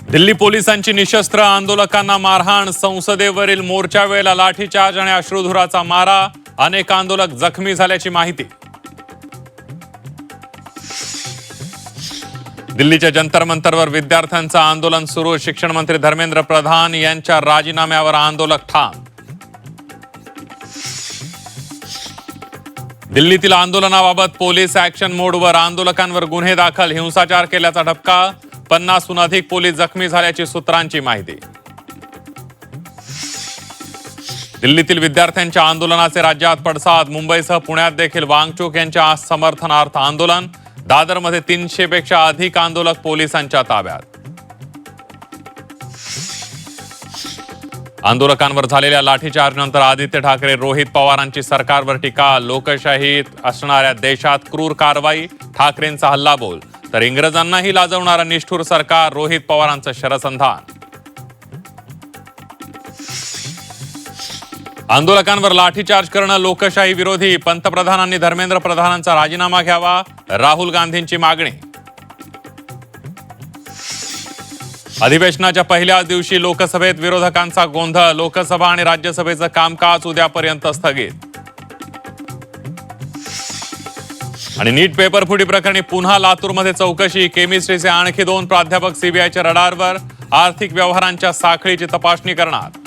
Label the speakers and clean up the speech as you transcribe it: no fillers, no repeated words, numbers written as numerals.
Speaker 1: दिल्ली पोलिसांची निशस्त्र आंदोलकांना मारहाण, संसदेवरील मोर्चावेळेला लाठीचार्ज आणि अश्रुधुराचा मारा, अनेक आंदोलक जखमी झाल्याची माहिती. दिल्लीच्या जंतर मंतरवर विद्यार्थ्यांचं आंदोलन सुरू, शिक्षण मंत्री धर्मेंद्र प्रधान यांच्या राजीनाम्यावर आंदोलक ठाम. दिल्लीतील आंदोलनाबाबत पोलीस ऍक्शन मोडवर, आंदोलकांवर गुन्हे दाखल, हिंसाचार केल्याचा ठपका, 50हून अधिक पोलीस जखमी झाल्याची सूत्रांची माहिती. दिल्लीतील विद्यार्थ्यांच्या आंदोलनाचे राज्यात पडसाद, मुंबईसह पुण्यात देखील वांगचूक यांच्या समर्थनार्थ आंदोलन, दादरमध्ये 300 पेक्षा अधिक आंदोलक पोलिसांच्या ताब्यात. आंदोलकांवर झालेल्या लाठीचार्जनंतर आदित्य ठाकरे, रोहित पवारांची सरकारवर टीका, लोकशाहीत असणाऱ्या देशात क्रूर कारवाई, ठाकरेंचा हल्लाबोल, तर इंग्रजांनाही लाजवणारं निष्ठुर सरकार, रोहित पवारांचं शरसंधान. आंदोलकांवर लाठीचार्ज करणं लोकशाही विरोधी, पंतप्रधानांनी धर्मेंद्र प्रधानांचा राजीनामा घ्यावा, राहुल गांधींची मागणी. अधिवेशनाच्या पहिल्याच दिवशी लोकसभेत विरोधकांचा गोंधळ, लोकसभा आणि राज्यसभेचं कामकाज उद्यापर्यंत स्थगित. आणि नीट पेपरफुटी प्रकरणी पुन्हा लातूरमध्ये चौकशी, केमिस्ट्रीचे आणखी 2 प्राध्यापक सीबीआयच्या रडारवर, आर्थिक व्यवहारांच्या साखळीची तपासणी करणार.